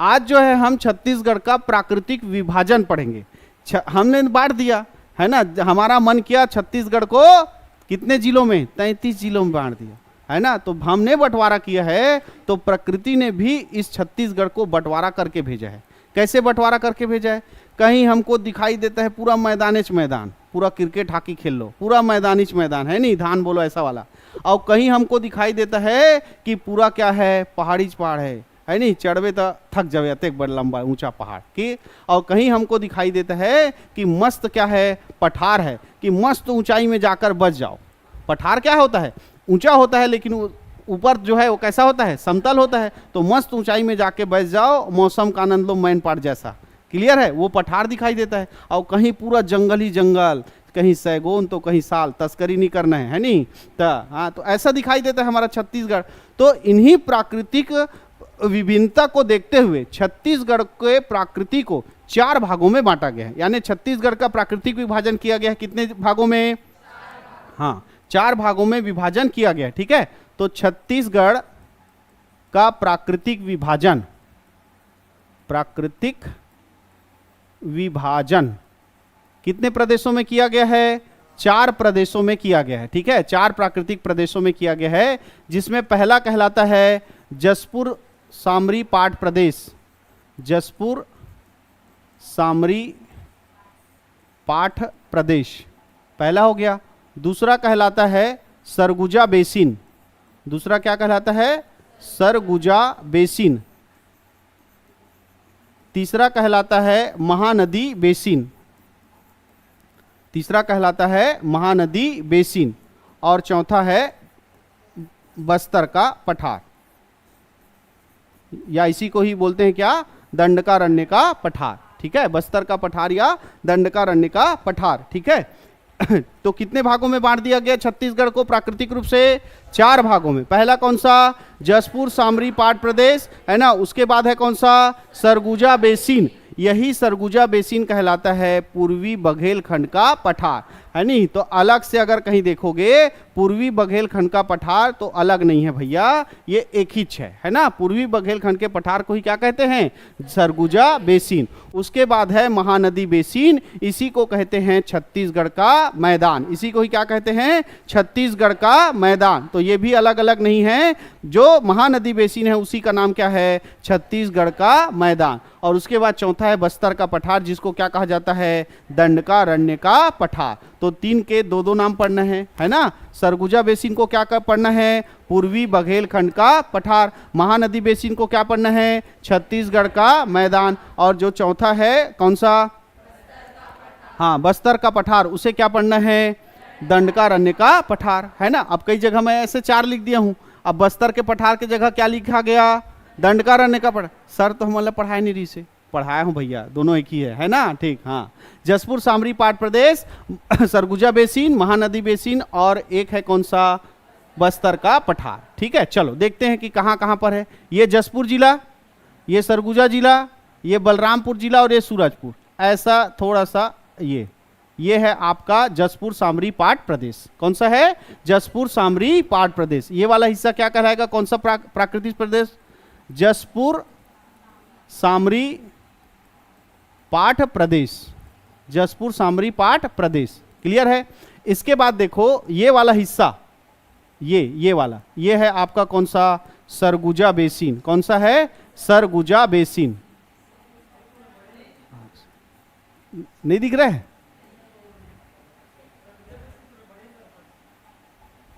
आज जो है हम छत्तीसगढ़ का प्राकृतिक विभाजन पढ़ेंगे। हमने बांट दिया है ना, हमारा मन किया छत्तीसगढ़ को कितने जिलों में, 33 जिलों में बांट दिया है ना। तो हमने बंटवारा किया है, तो प्रकृति ने भी इस छत्तीसगढ़ को बंटवारा करके भेजा है। कैसे बंटवारा करके भेजा है? कहीं हमको दिखाई देता है पूरा मैदानिच मैदान, पूरा क्रिकेट हॉकी खेल लो, पूरा मैदानिच मैदान है नहीं, धान बोलो ऐसा वाला। और कहीं हमको दिखाई देता है कि पूरा क्या है, पहाड़ी पहाड़ है नहीं, चढ़वे तो थक जावे, अतेक बड़ लंबा ऊंचा पहाड़ की। और कहीं हमको दिखाई देता है कि मस्त क्या है, पठार है, कि मस्त ऊंचाई में जाकर बच जाओ। पठार क्या होता है, ऊंचा होता है, लेकिन ऊपर जो है वो कैसा होता है, समतल होता है। तो मस्त ऊंचाई में जाके बैठ जाओ, मौसम का आनंद लो, मैन पाट जैसा। क्लियर है, वो पठार दिखाई देता है। और कहीं पूरा जंगल ही जंगल, कहीं सैगोन तो कहीं साल, तस्करी नहीं करना है नहीं। हाँ, तो ऐसा दिखाई देता है हमारा छत्तीसगढ़। तो इन्हीं प्राकृतिक विभिन्नता को देखते हुए छत्तीसगढ़ के प्रकृति को 4 भागों में बांटा गया है। यानी छत्तीसगढ़ का प्राकृतिक विभाजन किया गया है कितने भागों में? हाँ, 4 भागों में विभाजन किया गया है। ठीक है, तो छत्तीसगढ़ का प्राकृतिक विभाजन, प्राकृतिक विभाजन कितने प्रदेशों में किया गया है? 4 प्रदेशों में किया गया है। ठीक है, 4 प्राकृतिक प्रदेशों में किया गया है, जिसमें पहला कहलाता है जसपुर सामरी पाठ प्रदेश। जसपुर सामरी पाठ प्रदेश पहला हो गया। दूसरा कहलाता है सरगुजा बेसिन। दूसरा क्या कहलाता है? सरगुजा बेसिन। तीसरा कहलाता है महानदी बेसिन। तीसरा कहलाता है महानदी बेसिन। और चौथा है बस्तर का पठार, या इसी को ही बोलते हैं क्या, दंडकारण्य का पठार। ठीक है, बस्तर का पठार या दंडकारण्य का पठार। ठीक है, तो कितने भागों में बांट दिया गया छत्तीसगढ़ को प्राकृतिक रूप से? 4 भागों में। पहला कौन सा? जसपुर सामरी पाठ प्रदेश है ना। उसके बाद है कौन सा? सरगुजा बेसिन। यही सरगुजा बेसिन कहलाता है पूर्वी बघेलखंड का पठार, है नहीं। तो अलग से अगर कहीं देखोगे पूर्वी बघेलखंड का पठार, तो अलग नहीं है भैया, ये एक ही है ना। पूर्वी बघेलखंड के पठार को ही क्या कहते हैं? सरगुजा बेसिन। उसके बाद है महानदी बेसिन, इसी को कहते हैं छत्तीसगढ़ का मैदान। इसी को ही क्या कहते हैं? छत्तीसगढ़ का मैदान। तो ये भी अलग अलग नहीं है। जो महानदी बेसिन है उसी का नाम क्या है? छत्तीसगढ़ का मैदान। और उसके बाद चौथा है बस्तर का पठार, जिसको क्या कहा जाता है? दंडकारण्य का पठार। तो 3 के 2-2 नाम पढ़ना है ना। सरगुजा बेसिन को क्या पढ़ना है? पूर्वी बघेलखंड का पठार। महानदी बेसिन को क्या पढ़ना है? छत्तीसगढ़ का मैदान। और जो चौथा है कौन सा? हाँ, बस्तर का पठार, उसे क्या पढ़ना है? दंडकारण्य का पठार, है ना। अब कई जगह मैं ऐसे 4 लिख दिया हूं। अब बस्तर के पठार की जगह क्या लिखा गया? दंडकारण्य का पठार। सर तो हम पढ़ाए नहीं रही से, पढ़ाया हूं भैया, दोनों एक ही है ना। ठीक, हाँ। जसपुर सामरी पाठ प्रदेश, सरगुजा बेसिन, महानदी बेसिन, और एक है कौन सा? बस्तर का पठार। ठीक है, चलो देखते हैं कि कहां कहां पर है। ये जसपुर जिला, ये सरगुजा जिला, ये बलरामपुर जिला, और ये सूरजपुर। ऐसा थोड़ा सा ये है आपका जसपुर सामरी पाठ प्रदेश। कौन सा है? जसपुर सामरी पाठ प्रदेश। ये वाला हिस्सा क्या कहलाएगा? कौन सा प्राकृतिक प्रदेश? जसपुर सामरी पाठ प्रदेश। जसपुर सामरी पाठ प्रदेश। क्लियर है। इसके बाद देखो ये वाला हिस्सा, ये वाला, ये है आपका कौन सा? सरगुजा बेसिन। कौन सा है? सरगुजा बेसिन। नहीं दिख रहा है?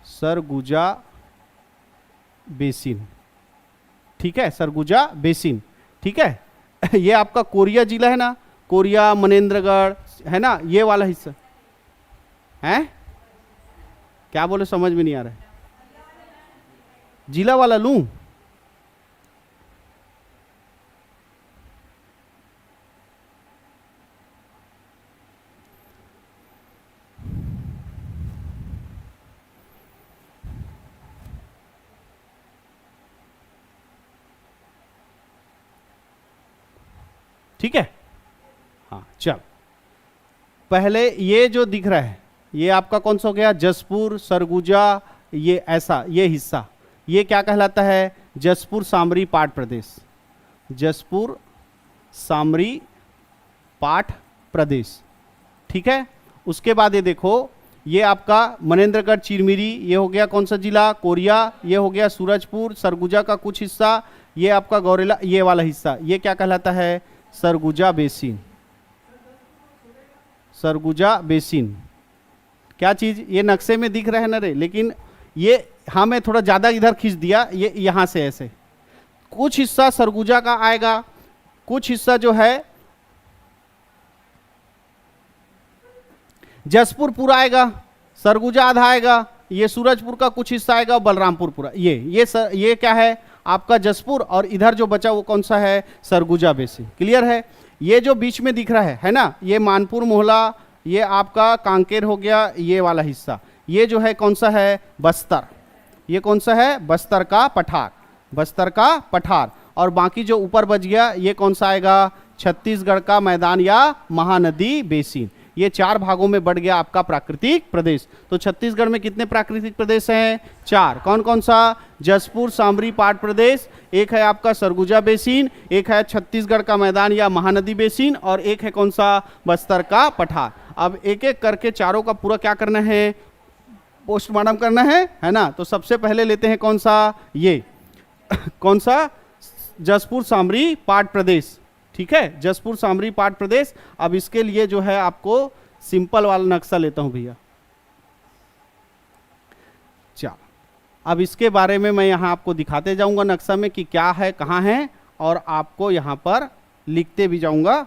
सरगुजा बेसिन। ठीक है, सरगुजा बेसिन। ठीक है, ये आपका कोरिया जिला है ना, कोरिया, मनेंद्रगढ़, है ना, ये वाला हिस्सा है। क्या बोले, समझ में नहीं आ रहा है। जिला वाला लूं? ठीक है, हाँ चल। पहले ये जो दिख रहा है ये आपका कौन सा हो गया? जसपुर, सरगुजा, ये ऐसा, ये हिस्सा, ये क्या कहलाता है? जसपुर सामरी पाठ प्रदेश। जसपुर सामरी पाठ प्रदेश, ठीक है। उसके बाद ये देखो, ये आपका मनेंद्रगढ़ चिरमिरी, ये हो गया कौन सा जिला, कोरिया, ये हो गया सूरजपुर, सरगुजा का कुछ हिस्सा, ये आपका गौरेला, ये वाला हिस्सा, ये क्या कहलाता है, सरगुजा बेसिन। सरगुजा बेसिन क्या चीज, ये नक्शे में दिख रहे हैं ना रे, लेकिन ये हाँ मैं थोड़ा ज्यादा इधर खींच दिया, ये यहां से ऐसे कुछ हिस्सा सरगुजा का आएगा, कुछ हिस्सा जो है जसपुर पूरा आएगा, सरगुजा आधा आएगा, ये सूरजपुर का कुछ हिस्सा आएगा, बलरामपुर पूरा, ये क्या है आपका जसपुर, और इधर जो बचा वो कौन सा है, सरगुजा बेसिन। क्लियर है। ये जो बीच में दिख रहा है ना, ये मानपुर मोहला, ये आपका कांकेर हो गया, ये वाला हिस्सा, ये जो है कौन सा है, बस्तर, ये कौन सा है, बस्तर का पठार, बस्तर का पठार। और बाकी जो ऊपर बच गया ये कौन सा आएगा, छत्तीसगढ़ का मैदान या महानदी बेसिन। ये 4 भागों में बढ़ गया आपका प्राकृतिक प्रदेश। तो छत्तीसगढ़ में कितने प्राकृतिक प्रदेश हैं, 4। कौन कौन सा, जसपुर सामरी पाठ प्रदेश, एक है आपका सरगुजा बेसिन, एक है छत्तीसगढ़ का मैदान या महानदी बेसिन, और एक है कौन सा, बस्तर का पठार। अब एक एक करके चारों का पूरा क्या करना है, पोस्टमार्टम करना है ना। तो सबसे पहले लेते हैं कौन सा, ये कौन सा, जसपुर सामरी पाठ प्रदेश, ठीक है, जसपुर सामरी पाठ प्रदेश। अब इसके लिए जो है आपको सिंपल वाला नक्शा लेता हूं भैया। चलो अब इसके बारे में मैं यहां आपको दिखाते जाऊंगा नक्शा में कि क्या है, कहां है, और आपको यहां पर लिखते भी जाऊंगा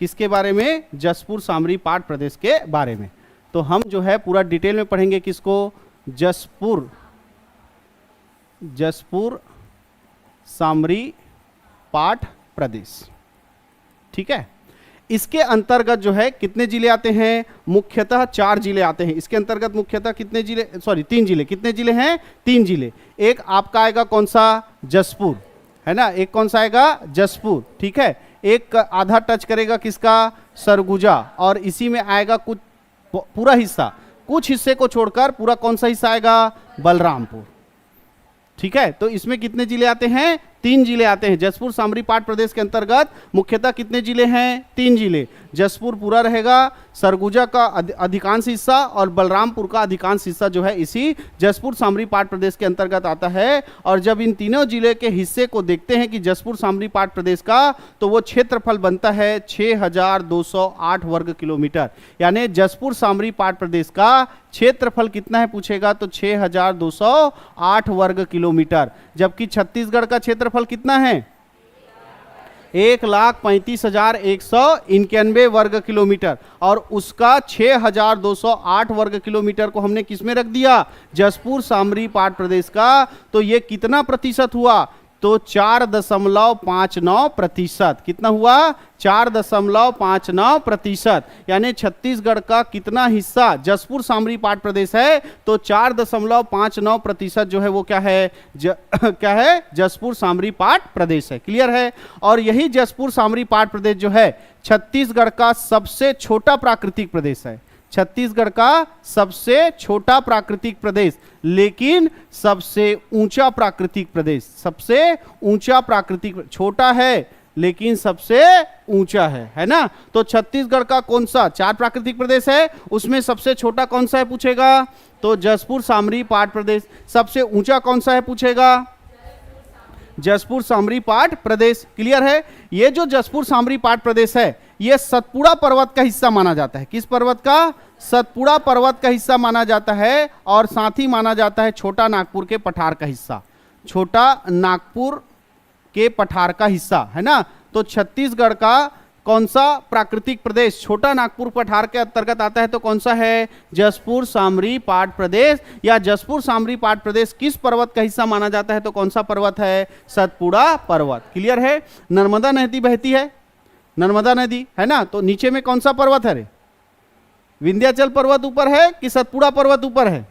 किसके बारे में, जसपुर सामरी पाठ प्रदेश के बारे में। तो हम जो है पूरा डिटेल में पढ़ेंगे किसको, जसपुर सामरी पाठ प्रदेश, ठीक है। इसके अंतर्गत जो है कितने जिले आते हैं, मुख्यतः 4 जिले आते हैं। इसके अंतर्गत मुख्यतः कितने जिले, सॉरी 3 जिले, कितने जिले हैं, 3 जिले। एक आपका आएगा कौन सा, जसपुर, है ना, एक कौन सा आएगा, जसपुर, ठीक है। एक आधा टच करेगा किसका, सरगुजा, और इसी में आएगा कुछ पूरा हिस्सा, कुछ हिस्से को छोड़कर पूरा कौन सा हिस्सा आएगा, बलरामपुर, ठीक है। तो इसमें कितने जिले आते हैं, 3 जिले आते हैं। जसपुर सामरी पाठ प्रदेश के अंतर्गत मुख्यतः कितने जिले हैं, 3 जिले। जसपुर पूरा रहेगा, सरगुजा का अधिकांश हिस्सा और बलरामपुर का अधिकांश हिस्सा जो है इसी जसपुर सामरी पाठ प्रदेश के अंतर्गत आता है। और जब इन तीनों जिले के हिस्से को देखते हैं कि जसपुर सामरी पाठ प्रदेश का, तो वो क्षेत्रफल बनता है 6208 वर्ग किलोमीटर। यानी जसपुर सामरी पाठ प्रदेश का क्षेत्रफल कितना है पूछेगा तो 6208 वर्ग किलोमीटर। जबकि छत्तीसगढ़ का क्षेत्रफल कितना है, 1,35,191 वर्ग किलोमीटर, और उसका 6,208 वर्ग किलोमीटर को हमने किसमें रख दिया, जसपुर सामरी पाठ प्रदेश का। तो ये कितना प्रतिशत हुआ, तो 4.59%। कितना हुआ, 4.59%। यानी छत्तीसगढ़ का कितना हिस्सा जसपुर सामरी पाठ प्रदेश है, तो 4.59% जो है वो क्या है, क्या है, जसपुर सामरी पाठ प्रदेश है। क्लियर है। और यही जसपुर सामरी पाठ प्रदेश जो है छत्तीसगढ़ का सबसे छोटा प्राकृतिक प्रदेश है। छत्तीसगढ़ का सबसे छोटा प्राकृतिक प्रदेश, लेकिन सबसे ऊंचा प्राकृतिक प्रदेश। सबसे ऊंचा प्राकृतिक, छोटा है लेकिन सबसे ऊंचा है ना। तो छत्तीसगढ़ का कौन सा 4 प्राकृतिक प्रदेश है, उसमें सबसे छोटा कौन सा है पूछेगा, तो जसपुर सामरी पाठ प्रदेश। सबसे ऊंचा कौन सा है पूछेगा, जसपुर सामरी पाठ प्रदेश। क्लियर है। ये जो जसपुर सामरी पाठ प्रदेश है ये सतपुड़ा पर्वत का हिस्सा माना जाता है। किस पर्वत का, सतपुड़ा पर्वत का हिस्सा माना जाता है, और साथ ही माना जाता है छोटा नागपुर के पठार का हिस्सा, छोटा नागपुर के पठार का हिस्सा, है ना। तो छत्तीसगढ़ का कौन सा प्राकृतिक प्रदेश छोटा नागपुर पठार के अंतर्गत आता है, तो कौन सा है, जसपुर सामरी पाठ प्रदेश। या जसपुर सामरी पाठ प्रदेश किस पर्वत का हिस्सा माना जाता है, तो कौन सा पर्वत है, सतपुड़ा पर्वत। क्लियर है। नर्मदा नदी बहती है, नर्मदा नदी, है ना। तो नीचे में कौन सा पर्वत है रे, विंध्याचल पर्वत ऊपर है कि सतपुड़ा पर्वत ऊपर है,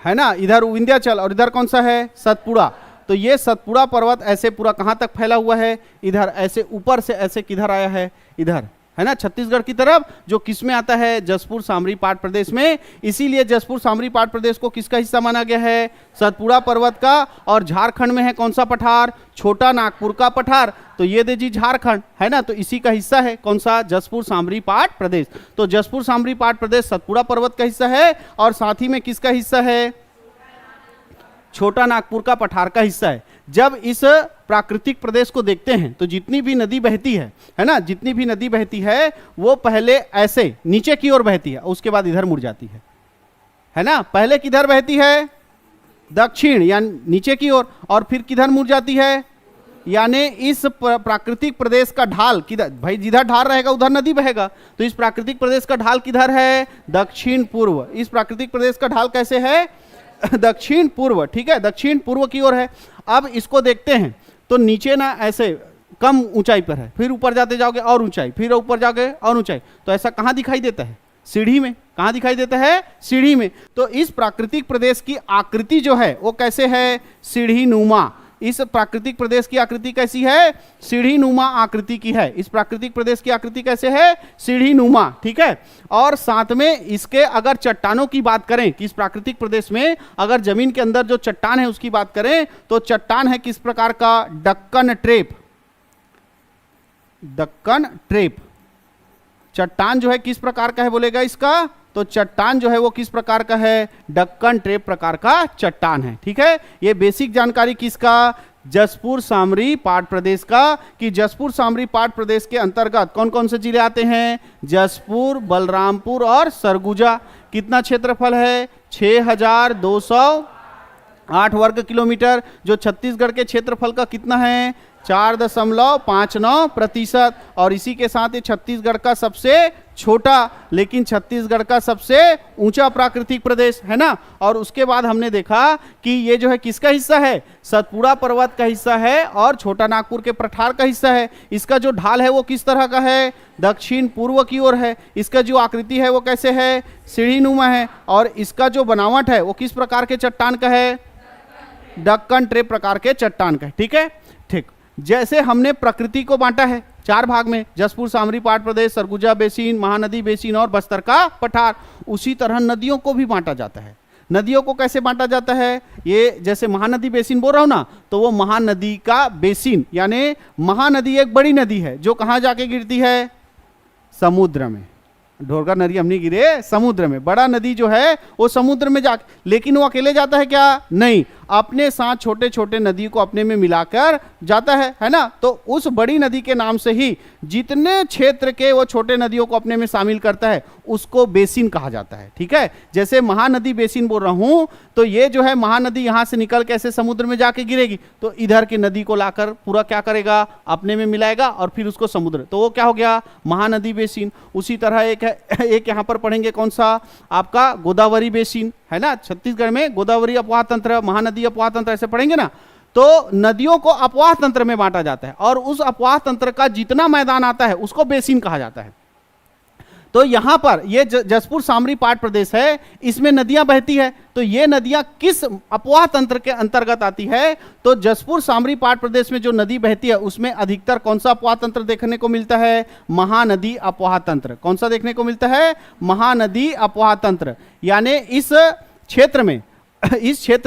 है ना। इधर विंध्याचल और इधर कौन सा है, सतपुड़ा। तो ये सतपुड़ा पर्वत ऐसे पूरा कहाँ तक फैला हुआ है, इधर ऐसे ऊपर से ऐसे किधर आया है, इधर, है ना, छत्तीसगढ़ की तरफ, जो किस में आता है, जसपुर सामरी पाट प्रदेश में। इसीलिए जसपुर सामरी पाट प्रदेश को किसका हिस्सा माना गया है, सतपुड़ा पर्वत का। और झारखंड में है कौन सा पठार, छोटा नागपुर का पठार, तो ये देखिए झारखंड है ना, तो इसी का हिस्सा है कौन सा, जसपुर सामरी पाट प्रदेश। तो जसपुर सामरी पाट प्रदेश सतपुड़ा पर्वत का हिस्सा है और साथ ही में किसका हिस्सा है, छोटा नागपुर का पठार का हिस्सा है। जब इस प्राकृतिक प्रदेश को देखते हैं तो जितनी भी नदी बहती है ना, जितनी भी नदी बहती है वो पहले ऐसे नीचे की ओर बहती है, उसके बाद इधर मुड़ जाती है ना। पहले किधर बहती है, दक्षिण यानी नीचे की ओर, और फिर किधर मुड़ जाती है, यानी इस प्राकृतिक प्रदेश का ढाल किधर, भाई जिधर ढाल रहेगा उधर नदी बहेगा, तो इस प्राकृतिक प्रदेश का ढाल किधर है, दक्षिण पूर्व। इस प्राकृतिक प्रदेश का ढाल कैसे है, दक्षिण पूर्व, ठीक है, दक्षिण पूर्व की ओर है। अब इसको देखते हैं तो नीचे ना ऐसे कम ऊंचाई पर है, फिर ऊपर जाते जाओगे और ऊंचाई, फिर ऊपर जाओगे और ऊंचाई, तो ऐसा कहां दिखाई देता है, सीढ़ी में। कहां दिखाई देता है, सीढ़ी में। तो इस प्राकृतिक प्रदेश की आकृति जो है वो कैसे है, सीढ़ी नुमा। इस प्राकृतिक प्रदेश की आकृति कैसी है, सीढ़ी नुमा आकृति की है। इस प्राकृतिक प्रदेश की आकृति कैसे है, सीढ़ी नुमा, ठीक है। और साथ में इसके अगर चट्टानों की बात करें कि इस प्राकृतिक प्रदेश में अगर जमीन के अंदर जो चट्टान है उसकी बात करें तो चट्टान है किस प्रकार का, दक्कन ट्रेप। दक्कन ट्रेप चट्टान जो है किस प्रकार का है बोलेगा इसका, तो चट्टान जो है वो किस प्रकार का है, दक्कन ट्रेप प्रकार का चट्टान है, ठीक है। ये बेसिक जानकारी किसका, जसपुर सामरी पाट प्रदेश का, कि जसपुर सामरी पाट प्रदेश के अंतर्गत कौन कौन से जिले आते हैं, जसपुर, बलरामपुर और सरगुजा। कितना क्षेत्रफल है, 6208 वर्ग किलोमीटर, जो छत्तीसगढ़ के क्षेत्रफल का कितना है, 4.59%। और इसी के साथ ये छत्तीसगढ़ का सबसे छोटा लेकिन छत्तीसगढ़ का सबसे ऊंचा प्राकृतिक प्रदेश है ना। और उसके बाद हमने देखा कि ये जो है किसका हिस्सा है, सतपुड़ा पर्वत का हिस्सा है और छोटा नागपुर के पठार का हिस्सा है। इसका जो ढाल है वो किस तरह का है, दक्षिण पूर्व की ओर है। इसका जो आकृति है वो कैसे है, सीढ़ी नुमा है। और इसका जो बनावट है वो किस प्रकार के चट्टान का है, दक्कन ट्रेप प्रकार के चट्टान का है, ठीक है। ठीक, जैसे हमने प्रकृति को बांटा है 4 भाग में, जसपुर सामरी पाट प्रदेश, सरगुजा बेसिन, महानदी बेसिन और बस्तर का पठार, उसी तरह नदियों को भी बांटा जाता है। नदियों को कैसे बांटा जाता है, ये जैसे महानदी बेसिन बोल रहा हूं ना, तो वो महानदी का बेसिन, यानी महानदी एक बड़ी नदी है जो कहां जाके गिरती है, समुद्र में। ढोरगा नदी हम नहीं गिरे, समुद्र में। बड़ा नदी जो है वो समुद्र में जा, लेकिन वो अकेले जाता है क्या, नहीं, अपने साथ छोटे छोटे नदी को अपने में मिलाकर जाता है ना। तो उस बड़ी नदी के नाम से ही जितने क्षेत्र के वो छोटे नदियों को अपने में शामिल करता है उसको बेसिन कहा जाता है, ठीक है। जैसे महानदी बेसिन बोल रहा हूं तो ये जो है महानदी यहां से निकल के ऐसे समुद्र में जाके गिरेगी, तो इधर की नदी को लाकर पूरा क्या करेगा, अपने में मिलाएगा और फिर उसको समुद्र, तो वो क्या हो गया, महानदी बेसिन। उसी तरह एक यहां पर पढ़ेंगे कौन सा, आपका गोदावरी बेसिन है ना, छत्तीसगढ़ में गोदावरी अपवाह तंत्र, महानदी अपवाह तंत्र ऐसे पढ़ेंगे ना। तो नदियों को अपवाह तंत्र में बांटा जाता है और उस अपवाह तंत्र का जितना मैदान आता है उसको बेसिन कहा जाता है। तो यहां पर ये जसपुर सामरी पाट प्रदेश है, इसमें नदियां बहती है, तो ये नदियां किस अपवाह तंत्र के अंतर्गत आती है, तो जसपुर सामरी पाट प्रदेश में जो नदी बहती है उसमें अधिकतर कौन सा अपवाह तंत्र देखने को मिलता है, महानदी अपवाह तंत्र। कौन सा देखने को मिलता है, महानदी अपवाह तंत्र। यानी इस क्षेत्र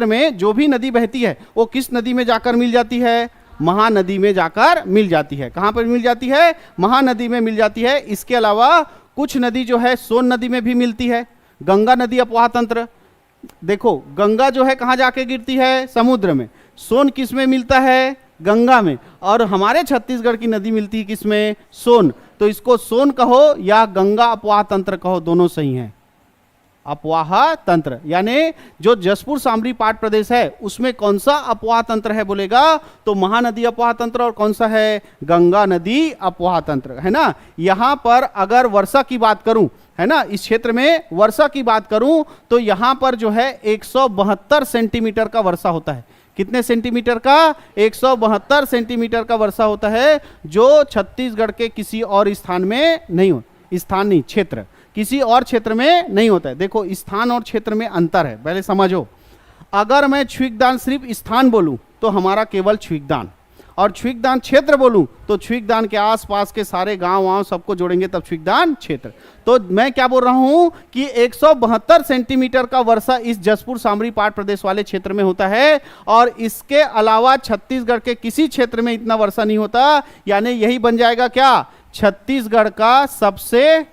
में जो भी नदी बहती है वो किस नदी में जाकर मिल जाती है, महानदी में जाकर मिल जाती है। कहां पर मिल जाती है, महानदी में मिल जाती है। इसके अलावा कुछ नदी जो है सोन नदी में भी मिलती है, गंगा नदी अपवाह तंत्र। देखो गंगा जो है कहां जाके गिरती है, समुद्र में। सोन किस में मिलता है, गंगा में। और हमारे छत्तीसगढ़ की नदी मिलती है किस में, सोन। तो इसको सोन कहो या गंगा अपवाह तंत्र कहो, दोनों सही हैं, अपवाह तंत्र। यानी जो जसपुर सामरी पाट प्रदेश है उसमें कौन सा अपवाह तंत्र है बोलेगा, तो महानदी अपवाह तंत्र, और कौन सा है, गंगा नदी अपवाह तंत्र, है ना। यहां पर अगर वर्षा की बात करूं, है ना, इस क्षेत्र में वर्षा की बात करूं तो यहां पर जो है 172 सेंटीमीटर का वर्षा होता है। कितने सेंटीमीटर का, 172 सेंटीमीटर का वर्षा होता है, जो छत्तीसगढ़ के किसी और स्थान में नहीं हो, स्थान नहीं, क्षेत्र, किसी और क्षेत्र में नहीं होता है। देखो स्थान और क्षेत्र में अंतर है, पहले समझो। अगर मैं क्षुविकदान सिर्फ स्थान बोलूं तो हमारा केवल क्षुविकदान, और क्षुविकदान क्षेत्र बोलूं तो क्षुविकदान के आसपास के सारे गांव वाँव सबको जोड़ेंगे तब क्षुविकदान क्षेत्र। तो मैं क्या बोल रहा हूं कि 172 सेंटीमीटर का वर्षा इस जसपुर सामरी पाट प्रदेश वाले क्षेत्र में होता है, और इसके अलावा छत्तीसगढ़ के किसी क्षेत्र में इतना वर्षा नहीं होता। यानी यही बन जाएगा क्या, छत्तीसगढ़ का सबसे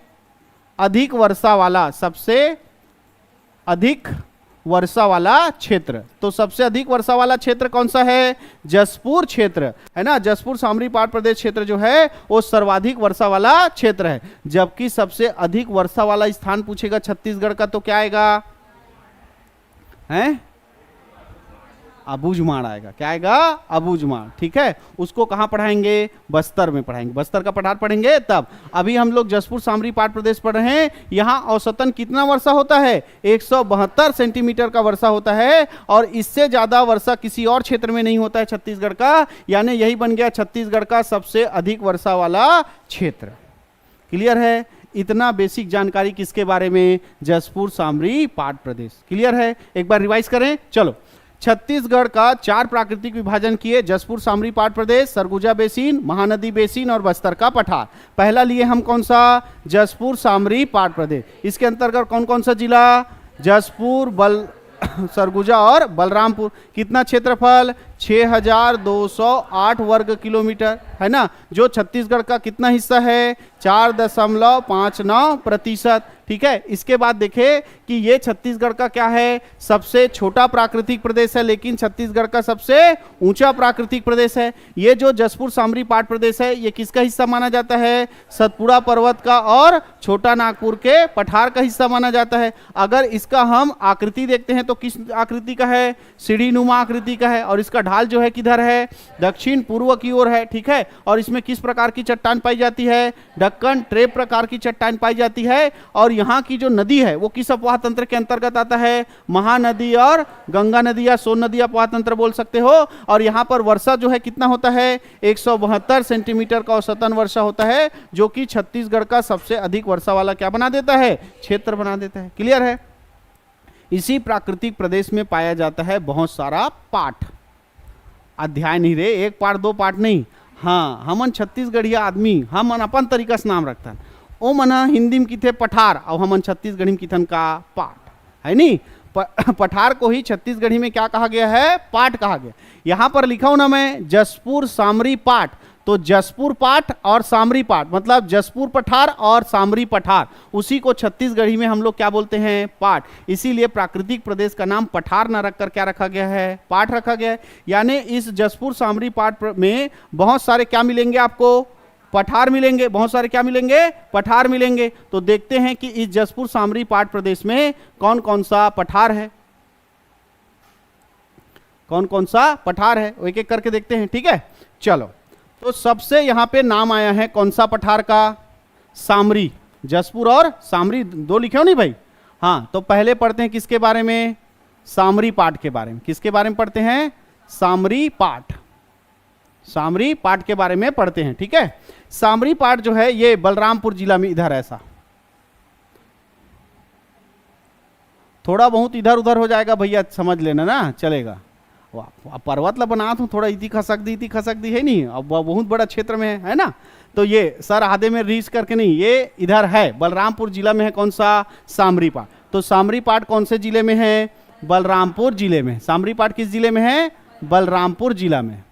अधिक वर्षा वाला, सबसे अधिक वर्षा वाला क्षेत्र। तो सबसे अधिक वर्षा वाला क्षेत्र कौन सा है, जसपुर क्षेत्र है ना। जसपुर सामरी पाट प्रदेश क्षेत्र जो है वो सर्वाधिक वर्षा वाला क्षेत्र है। जबकि सबसे अधिक वर्षा वाला स्थान पूछेगा छत्तीसगढ़ का तो क्या आएगा, है अबूझमाड़ आएगा। क्या आएगा, अबूझमाड़। ठीक है, उसको कहाँ पढ़ाएंगे, बस्तर में पढ़ाएंगे, बस्तर का पठार पढ़ेंगे तब। अभी हम लोग जसपुर सामरी पाट प्रदेश पढ़ रहे हैं। यहाँ औसतन कितना वर्षा होता है, 172 सेंटीमीटर का वर्षा होता है, और इससे ज्यादा वर्षा किसी और क्षेत्र में नहीं होता है छत्तीसगढ़ का। यानी यही बन गया छत्तीसगढ़ का सबसे अधिक वर्षा वाला क्षेत्र। क्लियर है, इतना बेसिक जानकारी किसके बारे में, जसपुर सामरी पाट प्रदेश। क्लियर है, एक बार रिवाइज करें। चलो, छत्तीसगढ़ का 4 प्राकृतिक विभाजन किए, जसपुर सामरी पाट प्रदेश, सरगुजा बेसिन, महानदी बेसिन और बस्तर का पठार। पहला लिए हम कौन सा, जसपुर सामरी पाट प्रदेश। इसके अंतर्गत कौन कौन सा जिला, जसपुर, सरगुजा और बलरामपुर। कितना क्षेत्रफल, 6208 वर्ग किलोमीटर है ना, जो छत्तीसगढ़ का कितना हिस्सा है, 4.59%। ठीक है, इसके बाद देखें कि ये छत्तीसगढ़ का क्या है, सबसे छोटा प्राकृतिक प्रदेश है, लेकिन छत्तीसगढ़ का सबसे ऊंचा प्राकृतिक प्रदेश है। ये जो जसपुर सामरी पाट प्रदेश है ये किसका हिस्सा माना जाता है, सतपुड़ा पर्वत का और छोटा नागपुर के पठार का हिस्सा माना जाता है। अगर इसका हम आकृति देखते हैं तो किस आकृति का है, सीढ़ी नुमा आकृति का है, और इसका ढाल जो है किधर है, दक्षिण पूर्व की ओर है। ठीक है, और इसमें किस प्रकार की चट्टान पाई जाती है, ढक्कन ट्रेप प्रकार की चट्टान पाई जाती है। और यहाँ की जो नदी है वो किस अपवाह तंत्र के अंतर्गत आता है, महानदी और गंगा नदी या सोन नदी अपवाह तंत्र बोल सकते हो। और यहाँ पर वर्षा जो है कितना होता है, 172 सेंटीमीटर का औसतन वर्षा होता है, जो कि छत्तीसगढ़ का सबसे अधिक वर्षा वाला क्या बना देता है, क्षेत्र बना देता है। क्लियर है, इसी प्राकृतिक प्रदेश में पाया जाता है बहुत सारा पाठ। अध्याय नहीं रे, एक पाठ दो पाठ नहीं। हाँ, हमन छत्तीसगढ़िया आदमी, हमन अपन तरीका से नाम रखता है। ओ मना हिंदी में किथे पठार, और हमन छत्तीसगढ़ी में किथन का पाठ है नी। पठार को ही छत्तीसगढ़ी में क्या कहा गया है, पाठ कहा गया। यहां पर लिखा हूं ना मैं, जसपुर सामरी पाठ। तो जसपुर पाठ और सामरी पाठ मतलब जसपुर पठार और सामरी पठार, उसी को छत्तीसगढ़ी में हम लोग क्या बोलते हैं, पाठ। इसीलिए प्राकृतिक प्रदेश का नाम पठार न रखकर क्या रखा गया है, पाठ रखा गया है। यानी इस जसपुर सामरी पाठ में बहुत सारे क्या मिलेंगे आपको, पठार मिलेंगे। बहुत सारे क्या मिलेंगे, पठार मिलेंगे। तो देखते हैं कि इस जसपुर सामरी पाठ प्रदेश में कौन कौन सा पठार है, कौन कौन सा पठार है, एक एक करके देखते हैं। ठीक है, चलो। तो सबसे यहां पे नाम आया है कौन सा पठार का, सामरी। जसपुर और सामरी दो लिखे हो नहीं भाई। हाँ, तो पहले पढ़ते हैं किसके बारे में, सामरी पाठ के बारे में। किसके बारे में पढ़ते हैं, सामरी पाठ। सामरी पाठ के बारे में पढ़ते हैं। ठीक है, सामरी पाठ जो है ये बलरामपुर जिला में, इधर ऐसा थोड़ा बहुत इधर उधर हो जाएगा भैया, समझ लेना ना, चलेगा। पर्वत ला बना तो थोड़ा इति खसक दी है नहीं, अब बहुत बड़ा क्षेत्र में है ना। तो ये सर आधे में रीच करके नहीं, ये इधर है, बलरामपुर जिला में है। कौन सा, सामरी पाठ। तो सामरी पाठ कौन से जिले में है, बलरामपुर जिले में। सामरी पाठ किस जिले में है, बलरामपुर जिला में।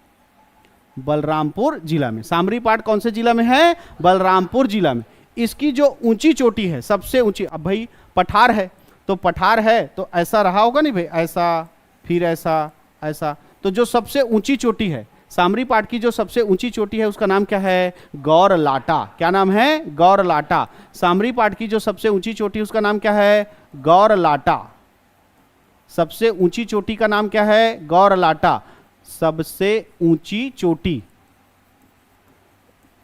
बलरामपुर जिला में सामरी पाठ कौन से जिला में है, बलरामपुर जिला में। इसकी जो ऊंची चोटी है, सबसे ऊंची, अब भाई पठार है तो पठार है तो ऐसा रहा होगा नहीं भाई, ऐसा फिर ऐसा ऐसा। तो जो सबसे ऊंची चोटी है सामरी पाठ की, जो सबसे ऊंची चोटी है उसका नाम क्या है, गौरलाटा। क्या नाम है, गौरलाटा। सामरी पाठ की जो सबसे ऊंची चोटी उसका नाम क्या है, गौरलाटा। सबसे ऊंची चोटी का नाम क्या है, गौरलाटा। सबसे ऊंची चोटी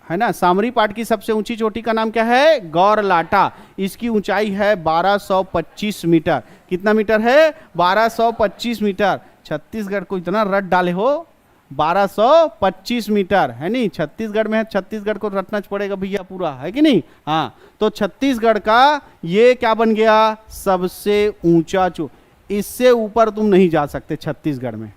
है ना, सामरी पाठ की सबसे ऊंची चोटी का नाम क्या है, गौरलाटा। इसकी ऊंचाई है 1225 मीटर। कितना मीटर है, 1225 मीटर। छत्तीसगढ़ को इतना रट डाले हो, 1225 मीटर है नहीं, छत्तीसगढ़ में है, छत्तीसगढ़ को रटना पड़ेगा भैया पूरा, है कि नहीं। हाँ, तो छत्तीसगढ़ का ये क्या बन गया, सबसे ऊंचा इससे ऊपर तुम नहीं जा सकते छत्तीसगढ़ में।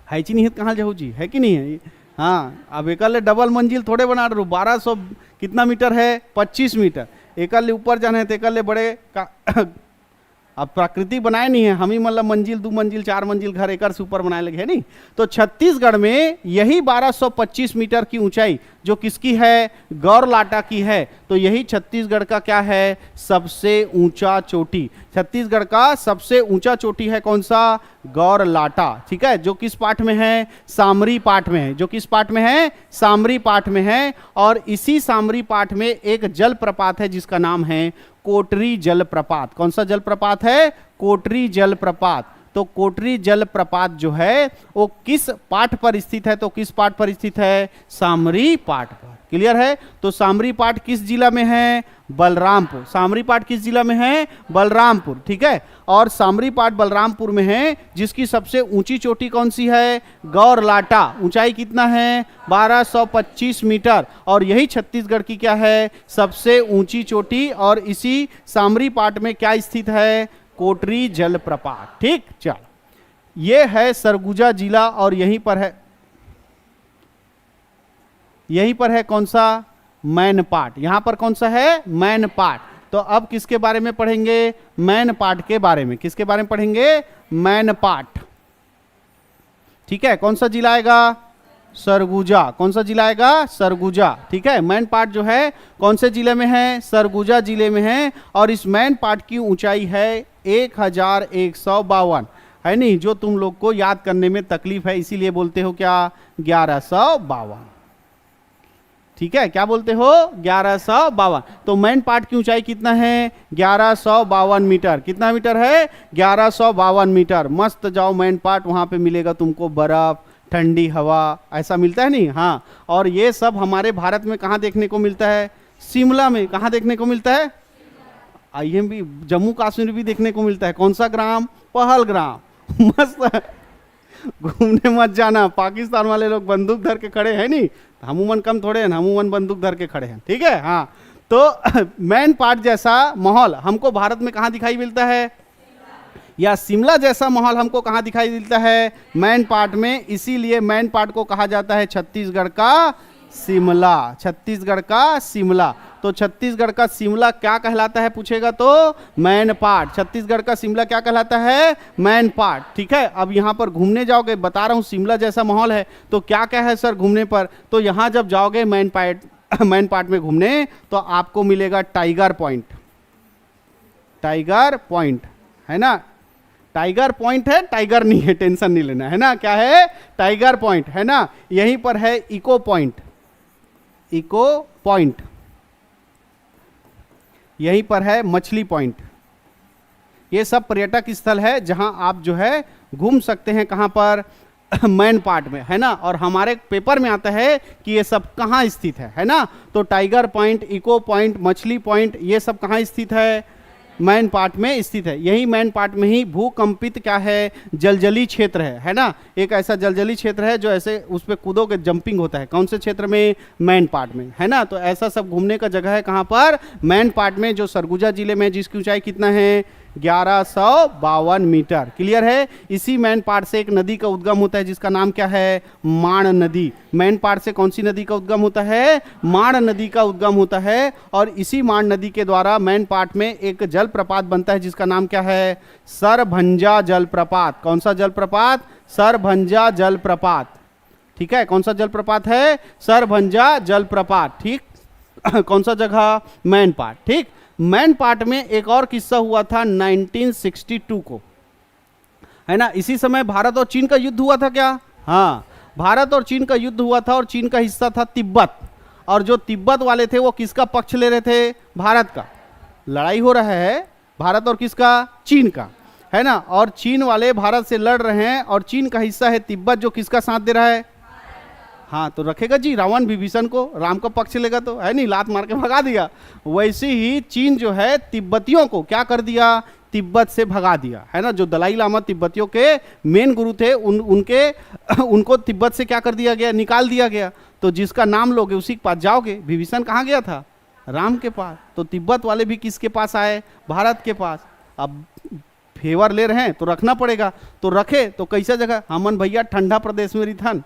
है ची नहीं कहाँ जाऊ जी, है कि नहीं है? हाँ, अब एकल डबल मंजिल थोड़े बना रहे 1200 कितना मीटर है, 25 मीटर। एकल ऊपर जाना है तो एकल बड़े का अब प्रकृति बनाए नहीं है, हम ही मतलब मंजिल 2 मंजिल 4 मंजिल घर एक से ऊपर बनाए लगे है नहीं। तो छत्तीसगढ़ में यही 1225 मीटर की ऊंचाई जो किसकी है, गौरलाटा की है। तो यही छत्तीसगढ़ का क्या है, सबसे ऊंचा चोटी। छत्तीसगढ़ का सबसे ऊंचा चोटी है कौन सा, गौरलाटा। ठीक है, जो किस पाठ में है, सामरी पाठ में है। जो किस पाठ में है, सामरी पाठ में है। और इसी सामरी पाठ में एक जलप्रपात है जिसका नाम है कोटरी जलप्रपात। कौन सा जलप्रपात है, कोटरी जलप्रपात। तो कोटरी जलप्रपात जो है वो किस पाठ पर स्थित है, तो किस पाठ पर स्थित है, सामरी पाठ पर। क्लियर है? तो सामरी पाठ किस जिला में है, बलरामपुर। सामरी पाठ किस जिला में है, बलरामपुर। ठीक है, और सामरी पाठ बलरामपुर में है, जिसकी सबसे ऊंची चोटी कौन सी है, गौरलाटा। ऊंचाई कितना है, 1225 मीटर। और यही छत्तीसगढ़ की क्या है, सबसे ऊंची चोटी। और इसी सामरी पाठ में क्या स्थित है, कोटरी जलप्रपात। ठीक, चल ये है सरगुजा जिला। और यहीं पर है कौन सा, मैनपाट। यहां पर कौन सा है, मैनपाट। तो अब किसके बारे में पढ़ेंगे, मैनपाट के बारे में। किसके बारे में पढ़ेंगे, मैनपाट। ठीक है, कौन सा जिला आएगा, सरगुजा। कौन सा जिला आएगा, सरगुजा। ठीक है, मैनपाट जो है कौन से जिले में है, सरगुजा जिले में है। और इस मैनपाट की ऊंचाई है 1152 है नहीं, जो तुम लोग को याद करने में तकलीफ है, इसीलिए बोलते हो क्या, 1152। ठीक है, क्या बोलते हो, 1152। तो मैनपाट की ऊंचाई कितना है, 1152 मीटर। कितना मीटर है, 1152 मीटर। मस्त जाओ मैनपाट, वहां पे मिलेगा तुमको बर्फ, ठंडी हवा, ऐसा मिलता है नहीं। हाँ, और ये सब हमारे भारत में कहाँ देखने को मिलता है, शिमला में। कहाँ देखने को मिलता है, IMB जम्मू कश्मीर भी देखने को मिलता है। कौन सा ग्राम, पहलग्राम। मस्त घूमने मत जाना, पाकिस्तान वाले लोग बंदूक धर के खड़े हैं नहीं, हमूमन कम थोड़े हैं, हमूमन बंदूक धर के खड़े हैं। ठीक है, हाँ। तो मैनपाट जैसा माहौल हमको भारत में कहाँ दिखाई मिलता है, या शिमला जैसा माहौल हमको कहाँ दिखाई देता है, मैनपाट में। इसीलिए मैनपाट को कहा जाता है छत्तीसगढ़ का शिमला। छत्तीसगढ़ का शिमला। तो छत्तीसगढ़ का शिमला क्या कहलाता है पूछेगा तो, मैनपाट। छत्तीसगढ़ का शिमला क्या कहलाता है, मैनपाट। ठीक है, अब यहाँ पर घूमने जाओगे, बता रहा हूँ शिमला जैसा माहौल है, तो क्या क्या है सर घूमने पर। तो यहाँ जब जाओगे मैनपाट में घूमने, तो आपको मिलेगा टाइगर पॉइंट। टाइगर पॉइंट है ना, टाइगर पॉइंट है, टाइगर नहीं है, टेंशन नहीं लेना है ना। क्या है, टाइगर पॉइंट है ना। यहीं पर है इको पॉइंट। Echo point. यहीं पर है मछली पॉइंट। ये सब पर्यटक स्थल है जहां आप जो है घूम सकते हैं। कहां पर, मैनपाट में, है ना। और हमारे पेपर में आता है कि ये सब कहां स्थित है ना। तो टाइगर पॉइंट, इको पॉइंट, मछली पॉइंट, ये सब कहां स्थित है, मैनपाट में स्थित है। यही मैनपाट में ही भूकंपित क्या है, जलजली क्षेत्र है ना। एक ऐसा जलजली क्षेत्र है जो ऐसे उस पर कूदोगे जंपिंग होता है। कौन से क्षेत्र में, मैनपाट में, है ना। तो ऐसा सब घूमने का जगह है कहाँ पर, मैनपाट में, जो सरगुजा जिले में, जिसकी ऊंचाई कितना है, 1152 मीटर। क्लियर है। इसी मैनपाट से एक नदी का उद्गम होता है जिसका नाम क्या है, माण नदी। मैनपाट से कौन सी नदी का उद्गम होता है, माण नदी का उद्गम होता है। और इसी माण नदी के द्वारा मैनपाट में एक जलप्रपात बनता है जिसका नाम क्या है, सरभंजा जलप्रपात। कौन सा जलप्रपात, सरभंजा जलप्रपात। ठीक है, कौन सा जलप्रपात है, सरभंजा जलप्रपात। ठीक, कौन सा जगह, मैनपाट। ठीक, मैनपाट में एक और किस्सा हुआ था 1962 को, है ना। इसी समय भारत और चीन का युद्ध हुआ था क्या, हाँ, भारत और चीन का युद्ध हुआ था। और चीन का हिस्सा था तिब्बत। और जो तिब्बत वाले थे वो किसका पक्ष ले रहे थे, भारत का। लड़ाई हो रहा है भारत और किसका, चीन का, है ना। और चीन वाले भारत से लड़ रहे हैं और चीन का हिस्सा है तिब्बत, जो किसका साथ दे रहा है, हाँ। तो रखेगा जी रावण विभीषण को, राम का पक्ष लेगा तो, है नहीं, लात मार के भगा दिया। वैसे ही चीन जो है तिब्बतियों को क्या कर दिया, तिब्बत से भगा दिया, है ना। जो दलाई लामा तिब्बतियों के मेन गुरु थे, उनको तिब्बत से क्या कर दिया गया, निकाल दिया गया। तो जिसका नाम लोगे उसी के पास जाओगे। विभीषण कहाँ गया था, राम के पास। तो तिब्बत वाले भी किसके पास आए, भारत के पास। अब फेवर ले रहे हैं तो रखना पड़ेगा, तो रखे तो कैसा जगह हमन भैया ठंडा प्रदेश में रिथन,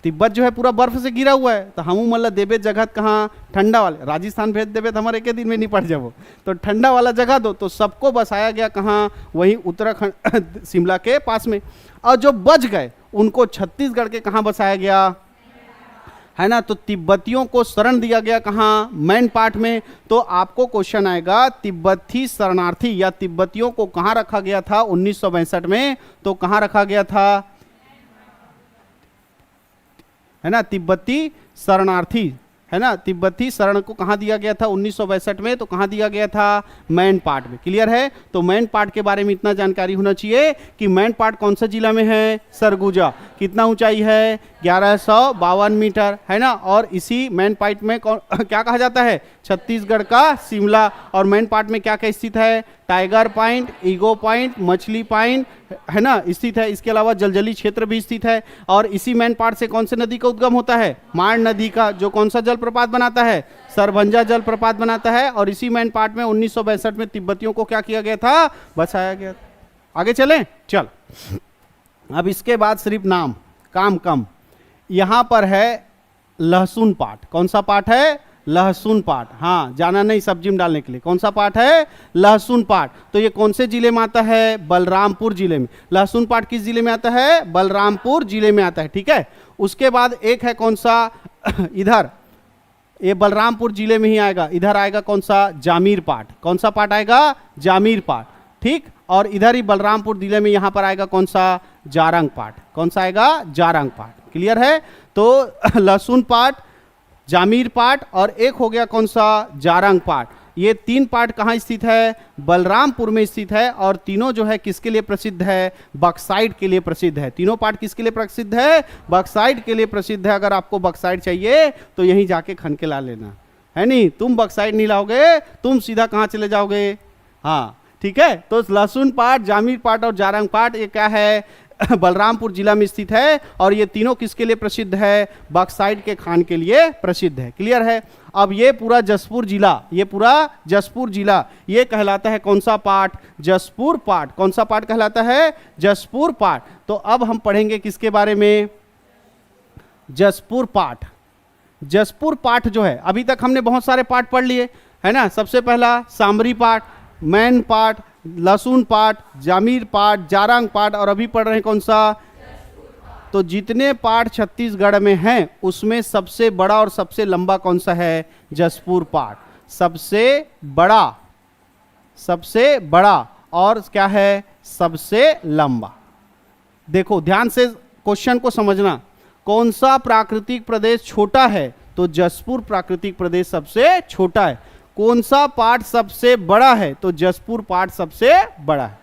तिब्बत जो है पूरा बर्फ से घिरा हुआ है, तो हम मतलब देवे जगह कहाँ ठंडा वाले, राजस्थान भेज देवे तो हमारे एक दिन में निपट जाओ, तो ठंडा वाला जगह दो, तो सबको बसाया गया कहाँ, वहीं उत्तराखंड शिमला के पास में। और जो बच गए उनको छत्तीसगढ़ के कहाँ बसाया गया, है ना, तो तिब्बतियों को शरण दिया गया कहाँ, मेन पार्ट में। तो आपको क्वेश्चन आएगा तिब्बती शरणार्थी या तिब्बतियों को कहाँ रखा गया था 1962 में, तो कहाँ रखा गया था, है ना, तिब्बती शरणार्थी, है ना, तिब्बती शरण को कहाँ दिया गया था 1962 में, तो कहाँ दिया गया था, मैन पार्ट में। क्लियर है, तो मैन पार्ट के बारे में इतना जानकारी होना चाहिए कि मैन पार्ट कौन सा जिला में है, सरगुजा, कितना ऊंचाई है 1152 मीटर, है ना, और इसी मैन पार्ट में क्या कहा जाता है, छत्तीसगढ़ का शिमला, और मैन पार्ट में क्या क्या स्थित है, टाइगर पॉइंट, ईगो पॉइंट, मछली पॉइंट, है ना, स्थित है। इसके अलावा जलजली क्षेत्र भी स्थित है। और इसी मैन पार्ट से कौन से नदी का उद्गम होता है, माण नदी का, जो कौन सा जलप्रपात बनाता है, सरभंजा जलप्रपात बनाता है। और इसी मैन पार्ट में 1962 में तिब्बतियों को क्या किया गया था, बसाया गया था। आगे चलें, चल अब इसके बाद सिर्फ नाम काम कम। यहां पर है लहसुन पाठ, कौन सा पाठ है, लहसुन पाठ, हाँ जाना नहीं सब्जी में डालने के लिए, कौन सा पाठ है, लहसुन पाठ। तो ये कौन से जिले में आता है, बलरामपुर जिले में। लहसुन पाठ किस जिले में आता है, बलरामपुर जिले में आता है, ठीक है। उसके बाद एक है कौन सा इधर, ये बलरामपुर जिले में ही आएगा, इधर आएगा कौन सा, जामीर पाठ, कौन सा पाठ आएगा, जामीर पाठ, ठीक। और इधर ही बलरामपुर जिले में यहाँ पर आएगा कौन सा, जारंग पाठ, कौन सा आएगा, जारंग पाठ। क्लियर है, तो लहसुन पाठ, जामीर पाठ और एक हो गया कौन सा, जारंग पाठ। ये तीन पाठ कहाँ स्थित है, बलरामपुर में स्थित है। और तीनों जो है किसके लिए प्रसिद्ध है, बक्साइट के लिए प्रसिद्ध है। तीनों पाठ किसके लिए प्रसिद्ध है, बक्साइट के लिए प्रसिद्ध है। अगर आपको बक्साइट चाहिए तो यहीं जाके खन के ला लेना, है नहीं, तुम बक्साइट नहीं लाओगे, तुम सीधा कहाँ चले जाओगे, हाँ ठीक है। तो लहसुन पाठ, जामीर पाठ और जारंग पाठ ये क्या है, बलरामपुर जिला में स्थित है। और ये तीनों किसके लिए प्रसिद्ध है, बक्साइट के खान के लिए प्रसिद्ध है। क्लियर है। अब ये पूरा जसपुर जिला, ये पूरा जसपुर जिला ये कहलाता है कौन सा पाठ, जसपुर पाठ। कौन सा पाठ कहलाता है, जसपुर पाठ। तो अब हम पढ़ेंगे किसके बारे में, जसपुर पाठ। जसपुर पाठ जो है, अभी तक हमने बहुत सारे पाठ पढ़ लिए, है ना। सबसे पहला सामरी पाठ, मैन पाठ, लहसुन पाठ, जामीर पाठ, जारंग पाठ और अभी पढ़ रहे हैं कौन सा। तो जितने पाठ छत्तीसगढ़ में हैं उसमें सबसे बड़ा और सबसे लंबा कौन सा है, जसपुर पाठ। सबसे बड़ा, सबसे बड़ा और क्या है, सबसे लंबा। देखो ध्यान से क्वेश्चन को समझना, कौन सा प्राकृतिक प्रदेश छोटा है, तो जसपुर प्राकृतिक प्रदेश सबसे छोटा है। कौन सा पाठ सबसे बड़ा है, तो जसपुर पाठ सबसे बड़ा है,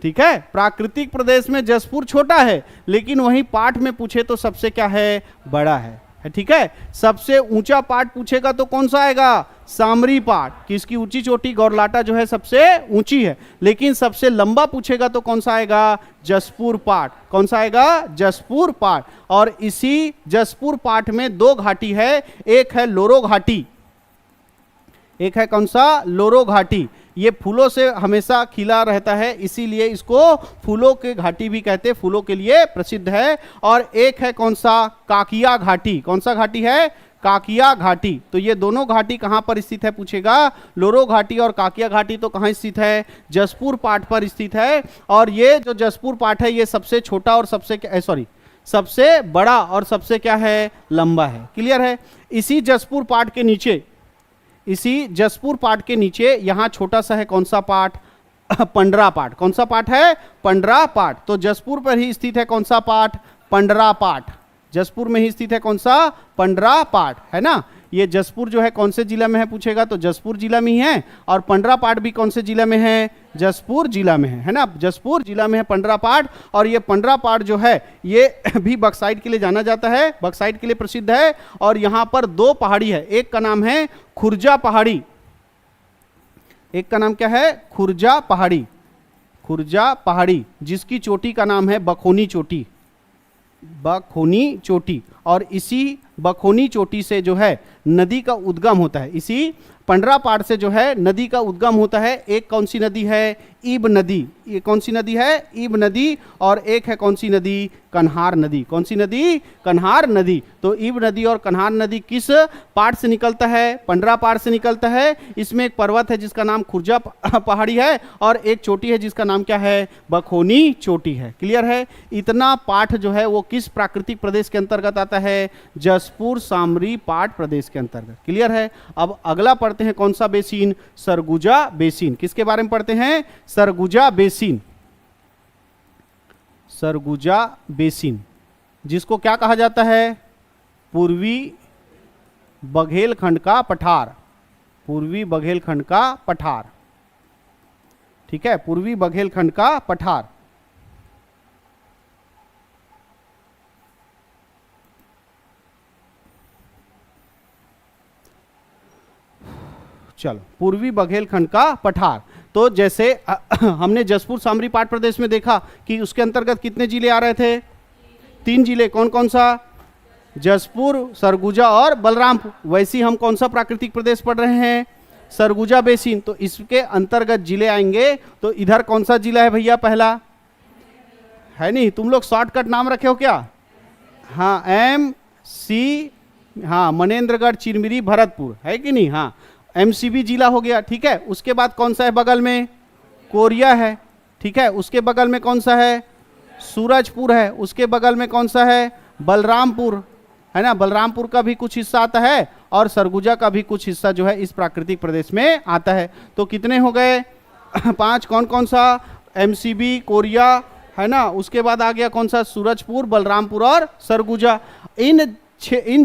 ठीक है। प्राकृतिक प्रदेश में जसपुर छोटा है, लेकिन वहीं पाठ में पूछे तो सबसे क्या है, बड़ा है, ठीक है। सबसे ऊंचा पाठ पूछेगा तो कौन सा आएगा, सामरी पाठ, किसकी ऊंची चोटी गौरलाटा जो है सबसे ऊंची है। लेकिन सबसे लंबा पूछेगा तो कौन सा आएगा, जसपुर पाठ। कौन सा आएगा, जसपुर पाठ। और इसी जसपुर पाठ में दो घाटी है, एक है लोरो घाटी, एक है कौन सा, लोरो घाटी। ये फूलों से हमेशा खिला रहता है, इसीलिए इसको फूलों के घाटी भी कहते हैं, फूलों के लिए प्रसिद्ध है। और एक है कौन सा, काकिया घाटी। कौन सा घाटी है, काकिया घाटी। तो ये दोनों घाटी कहां पर स्थित है पूछेगा, लोरो घाटी और काकिया घाटी तो कहां स्थित है, जसपुर पाठ पर स्थित है। और ये जो जसपुर पाठ है ये सबसे छोटा और सबसे बड़ा और सबसे क्या है, लंबा है। क्लियर है। इसी जसपुर पाठ के नीचे, इसी जसपुर पाठ के नीचे यहां छोटा सा है कौन सा पाठ, पंडरा पाठ। कौन सा पाठ है, पंडरा पाठ। तो जसपुर पर ही स्थित है कौन सा पाठ, पंडरा पाठ। जसपुर में ही स्थित है कौन सा, पंडरा पाठ, है ना। ये जसपुर जो है कौन से जिला में है पूछेगा तो जसपुर जिला में ही है। और पंडरा पाठ भी कौन से जिला में है, जसपुर जिला में है ना। जसपुर जिला में है पंडरा पाठ। और ये पंडरा पाठ जो है ये भी बक्साइट के लिए जाना जाता है, बक्साइट के लिए प्रसिद्ध है। और यहाँ पर दो पहाड़ी है, एक का नाम है खुर्जा पहाड़ी, एक का नाम क्या है, खुर्जा पहाड़ी। खुर्जा पहाड़ी जिसकी चोटी का नाम है बखोनी चोटी, बखोनी चोटी। और इसी बखोनी चोटी से जो है नदी का उद्गम होता है, इसी पंडरा पाड़ से जो है नदी का उद्गम होता है। एक कौन सी नदी है? ईब नदी। ये कौन सी नदी है? ईब नदी। और एक है कौन सी नदी? कन्हार नदी। कौन सी नदी? कन्हार नदी। तो ईब नदी और कन्हार नदी किस पाड़ से निकलता है? पंडरा पाड़ से निकलता है। इसमें एक पर्वत है जिसका नाम खुर्जा पहाड़ी है और एक चोटी है जिसका नाम क्या है? बखोनी चोटी है। क्लियर है? इतना पाठ जो है वो किस प्राकृतिक प्रदेश के अंतर्गत आता है? जसपुर सामरी पाठ प्रदेश के अंतर्गत। क्लियर है? अब अगला पढ़ते हैं कौन सा बेसिन? सरगुजा बेसिन। किसके बारे में पढ़ते हैं? सरगुजा बेसिन। सरगुजा बेसिन जिसको क्या कहा जाता है? पूर्वी बघेलखंड का पठार। पूर्वी बघेलखंड का पठार। ठीक है, पूर्वी बघेलखंड का पठार। चलो, पूर्वी बघेलखंड का पठार। तो जैसे हमने जसपुर सामरी पाठ प्रदेश में देखा कि उसके अंतर्गत कितने जिले आ रहे थे? 3 जिले। कौन कौन सा? जसपुर, सरगुजा और बलरामपुर। वैसे ही हम कौन सा प्राकृतिक प्रदेश पढ़ रहे हैं? सरगुजा बेसिन। तो इसके अंतर्गत जिले आएंगे। तो इधर कौन सा जिला है भैया? पहला है नहीं, तुम लोग शॉर्टकट नाम रखे हो क्या? हाँ, MC, हाँ, मनेन्द्रगढ़, चिरमिरी, भरतपुर, है कि नहीं? हाँ, MCB जिला हो गया। ठीक है, उसके बाद कौन सा है बगल में? कोरिया है। ठीक है, उसके बगल में कौन सा है? सूरजपुर है। उसके बगल में कौन सा है? बलरामपुर, है ना? बलरामपुर का भी कुछ हिस्सा आता है और सरगुजा का भी कुछ हिस्सा जो है इस प्राकृतिक प्रदेश में आता है। तो कितने हो गए? 5। कौन कौन सा? MCB, कोरिया, है ना? उसके बाद आ गया कौन सा? सूरजपुर, बलरामपुर और सरगुजा। इन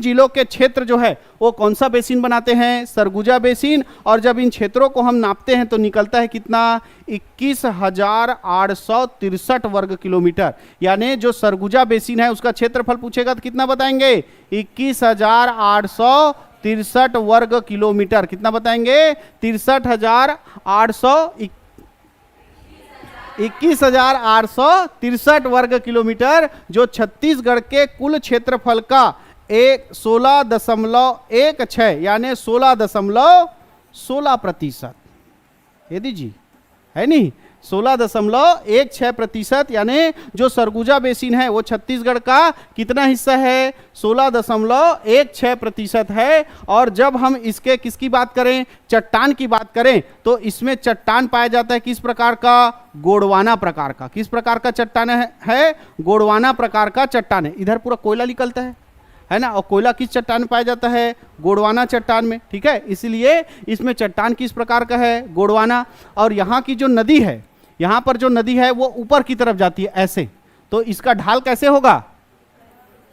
जिलों के क्षेत्र जो है वो कौन सा बेसिन बनाते हैं? सरगुजा बेसिन। और जब इन क्षेत्रों को हम नापते हैं तो निकलता है कितना? 21,863 वर्ग किलोमीटर। यानी जो सरगुजा बेसिन है उसका क्षेत्रफल पूछेगा तो कितना बताएंगे? 21,863 वर्ग किलोमीटर। कितना बताएंगे? 21,863 वर्ग किलोमीटर, जो छत्तीसगढ़ के कुल क्षेत्रफल का 16.16 यानी 16.16%। ये दीजिए, है नहीं? 16.16% यानी जो सरगुजा बेसिन है वो छत्तीसगढ़ का कितना हिस्सा है? 16.16% है। और जब हम इसके किसकी बात करें? चट्टान की बात करें तो इसमें चट्टान पाया जाता है किस प्रकार का? गोंडवाना प्रकार का। किस प्रकार का चट्टान है? गोंडवाना प्रकार का चट्टान है। इधर पूरा कोयला निकलता है ना? और कोयला किस चट्टान में पाया जाता है? गोंडवाना चट्टान में। ठीक है, इसलिए इसमें चट्टान किस प्रकार का है? गोंडवाना। और यहाँ की जो नदी है, यहाँ पर जो नदी है वो ऊपर की तरफ जाती है ऐसे। तो इसका ढाल कैसे होगा?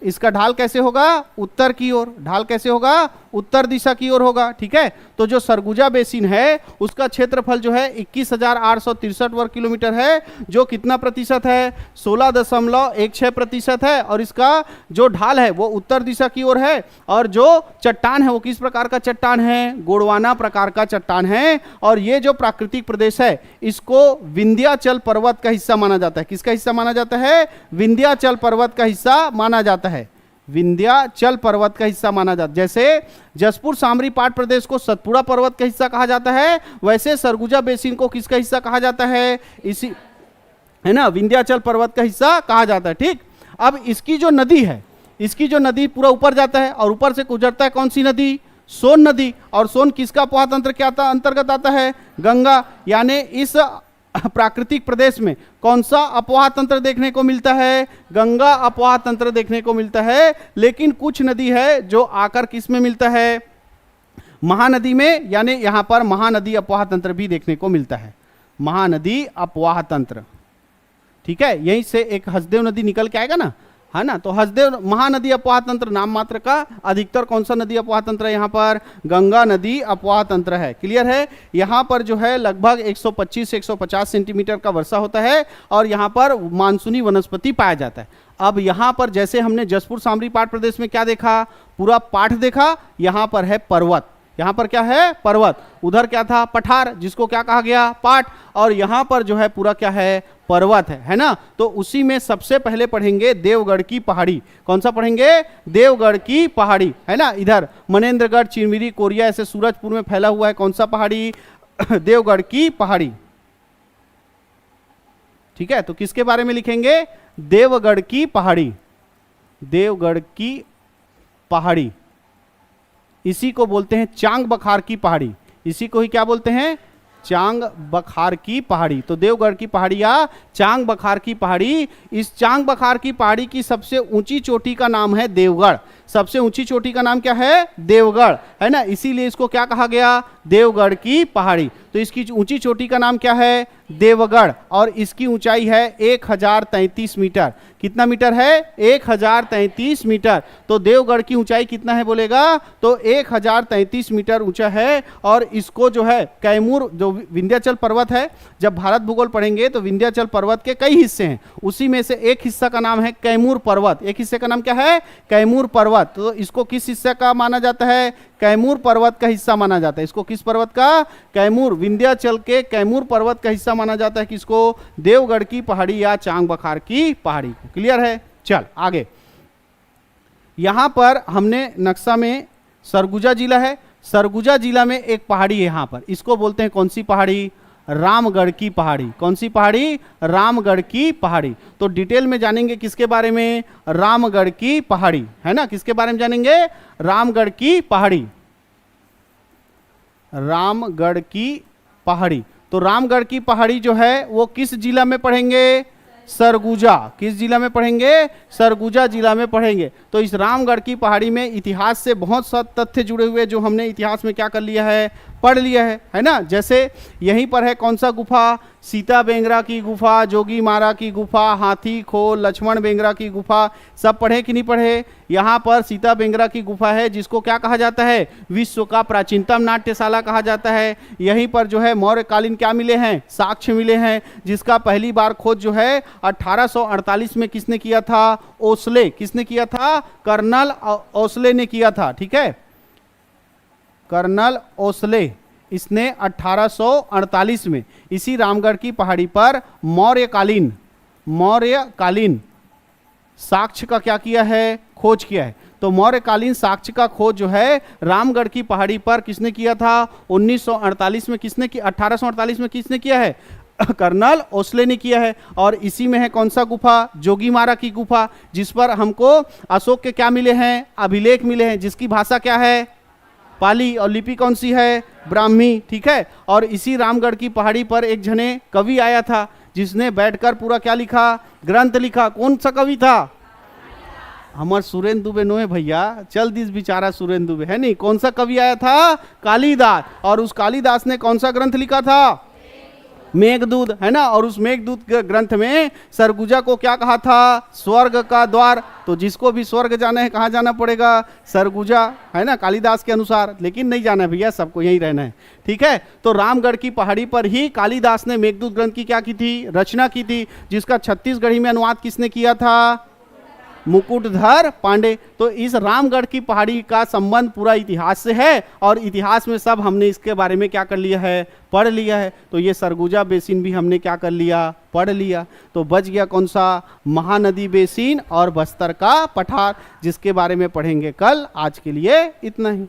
इसका ढाल कैसे होगा? उत्तर की ओर। ढाल कैसे होगा? उत्तर दिशा की ओर होगा। ठीक है, तो जो सरगुजा बेसिन है उसका क्षेत्रफल जो है 21,863 वर्ग किलोमीटर है, जो कितना प्रतिशत है? 16.16% है। और इसका जो ढाल है वो उत्तर दिशा की ओर है। और जो चट्टान है वो किस प्रकार का चट्टान है? गोंडवाना प्रकार का चट्टान है। और ये जो प्राकृतिक प्रदेश है इसको विंध्याचल पर्वत का हिस्सा माना जाता है। किसका हिस्सा माना जाता है? विंध्याचल पर्वत का हिस्सा माना जाता है। विंध्याचल पर्वत का हिस्सा माना जाता है। जैसे जसपुर सामरी पाठ प्रदेश को सतपुड़ा पर्वत का हिस्सा कहा जाता है, वैसे सरगुजा बेसिन को किसका हिस्सा कहा जाता है? इसी, है ना, विंध्याचल पर्वत का हिस्सा कहा जाता है। ठीक, अब इसकी जो नदी है, इसकी जो नदी पूरा ऊपर जाता है और ऊपर से गुजरता है कौन सी नदी? सोन नदी। और सोन किसका अपोहा तंत्र के अंतर्गत आता है? गंगा। यानी इस प्राकृतिक प्रदेश में कौन सा अपोहा तंत्र देखने को मिलता है? गंगा अपोहा तंत्र देखने को मिलता है। लेकिन कुछ नदी है जो आकर किस में मिलता है? महानदी में। यानी यहां पर महानदी अपोहा तंत्र भी देखने को मिलता है। महानदी अपोहा तंत्र। ठीक है, यहीं से एक हसदेव नदी निकल के आएगा ना, है ना? तो हसदेव महानदी अपोहा तंत्र नाम मात्र का। अधिकतर कौन सा नदी अपोहा तंत्र है यहाँ पर? गंगा नदी अपोहा तंत्र है। क्लियर है? यहाँ पर जो है लगभग 125 से 150 सेंटीमीटर का वर्षा होता है और यहाँ पर मानसूनी वनस्पति पाया जाता है। अब यहाँ पर जैसे हमने जसपुर सामरी पाठ प्रदेश में क्या देखा? पूरा पाठ देखा। यहाँ पर है पर्वत। यहाँ पर क्या है, पर्वत, उधर क्या था, पठार, जिसको क्या कहा गया, पाट, और यहाँ पर जो है पूरा क्या है, पर्वत है ना। तो उसी में सबसे पहले पढ़ेंगे देवगढ़ की पहाड़ी। कौन सा पढ़ेंगे, देवगढ़ की पहाड़ी, है ना। इधर मनेंद्रगढ़, चिरमिरी, कोरिया ऐसे सूरजपुर में फैला हुआ है कौन सा पहाड़ी, देवगढ़ की पहाड़ी। ठीक है, तो किसके बारे में लिखेंगे, देवगढ़ की पहाड़ी, देवगढ़ की पहाड़ी। इसी को बोलते हैं चांग बखार की पहाड़ी, इसी को ही क्या बोलते हैं, चांग बखार की पहाड़ी। तो देवगढ़ की पहाड़ी या चांग बखार की पहाड़ी। इस चांग बखार की पहाड़ी की सबसे ऊंची चोटी का नाम है देवगढ़। सबसे ऊंची चोटी का नाम क्या है, देवगढ़, है ना। इसीलिए इसको क्या कहा गया, देवगढ़ की पहाड़ी। तो इसकी ऊंची चोटी का नाम क्या है, देवगढ़, और इसकी ऊंचाई है 1033 मीटर। कितना मीटर है, 1033 मीटर। तो देवगढ़ की ऊंचाई कितना है बोलेगा, तो 1033 मीटर ऊंचा है। और इसको जो है कैमूर, जो विंध्याचल पर्वत है, जब भारत भूगोल पढ़ेंगे तो विंध्याचल पर्वत के कई हिस्से हैं, उसी में से एक हिस्सा का नाम है कैमूर पर्वत। एक हिस्से का नाम क्या है, कैमूर पर्वत। तो इसको किस हिस्से का माना जाता है, कैमूर पर्वत का हिस्सा माना जाता है। इसको किस पर्वत का, कैमूर, विंध्याचल के कैमूर पर्वत का हिस्सा माना जाता है। किसको, देवगढ़ की पहाड़ी या चांग बखार की पहाड़ी को। क्लियर है, चल आगे। यहां पर हमने नक्शा में सरगुजा जिला है, सरगुजा जिला में एक पहाड़ी है यहां पर, इसको बोलते हैं कौन सी पहाड़ी, रामगढ़ की पहाड़ी। कौन सी पहाड़ी, रामगढ़ की पहाड़ी। तो डिटेल में जानेंगे किसके बारे में, रामगढ़ की पहाड़ी, है ना। किसके बारे में जानेंगे, रामगढ़ की पहाड़ी, रामगढ़ की पहाड़ी। तो रामगढ़ की पहाड़ी जो है वो किस जिला में पढ़ेंगे, सरगुजा। किस जिला में पढ़ेंगे, सरगुजा जिला में पढ़ेंगे। तो इस रामगढ़ की पहाड़ी में इतिहास से बहुत सा तथ्य जुड़े हुए, जो हमने इतिहास में क्या कर लिया है, पढ़ लिया है ना। जैसे यहीं पर है कौन सा गुफा, सीता बेंगरा की गुफा, जोगी मारा की गुफा, हाथी खोल, लक्ष्मण बेंगरा की गुफा, सब पढ़े कि नहीं पढ़े। यहाँ पर सीता बेंगरा की गुफा है, जिसको क्या कहा जाता है, विश्व का प्राचीनतम नाट्यशाला कहा जाता है। यहीं पर जो है मौर्यकालीन क्या मिले हैं, साक्ष्य मिले हैं, जिसका पहली बार खोज जो है 1848 में किसने किया था, ओस्ले। किसने किया था, कर्नल ओस्ले ने किया था। ठीक है, कर्नल ओस्ले, इसने 1848 में इसी रामगढ़ की पहाड़ी पर मौर्यकालीन साक्ष्य का क्या किया है, खोज किया है। तो मौर्यकालीन साक्ष्य का खोज जो है रामगढ़ की पहाड़ी पर किसने किया था, 1948 में किसने किया, 1848 में किसने किया है, कर्नल ओस्ले ने किया है। और इसी में है कौन सा गुफा, जोगीमारा की गुफा, जिस पर हमको अशोक के क्या मिले हैं, अभिलेख मिले हैं, जिसकी भाषा क्या है, पाली, और लिपि कौन सी है, ब्राह्मी। ठीक है, और इसी रामगढ़ की पहाड़ी पर एक जने कवि आया था, जिसने बैठकर पूरा क्या लिखा, ग्रंथ लिखा। कौन सा कवि था, हमार सुरेंद्र दुबे नो है भैया, चल दिस बिचारा सुरेंद्र दुबे है नहीं। कौन सा कवि आया था, कालिदास। और उस कालिदास ने कौन सा ग्रंथ लिखा था, मेघदूत, है ना। और उस मेघदूत ग्रंथ में सरगुजा को क्या कहा था, स्वर्ग का द्वार। तो जिसको भी स्वर्ग जाना है कहाँ जाना पड़ेगा, सरगुजा, है ना, कालिदास के अनुसार। लेकिन नहीं जाना है भैया, सबको यहीं रहना है। ठीक है, तो रामगढ़ की पहाड़ी पर ही कालिदास ने मेघदूत ग्रंथ की क्या की थी, रचना की थी, जिसका छत्तीसगढ़ी में अनुवाद किसने किया था, मुकुटधर पांडे। तो इस रामगढ़ की पहाड़ी का संबंध पूरा इतिहास से है, और इतिहास में सब हमने इसके बारे में क्या कर लिया है, पढ़ लिया है। तो ये सरगुजा बेसिन भी हमने क्या कर लिया, पढ़ लिया। तो बच गया कौन सा, महानदी बेसिन और बस्तर का पठार, जिसके बारे में पढ़ेंगे कल। आज के लिए इतना ही।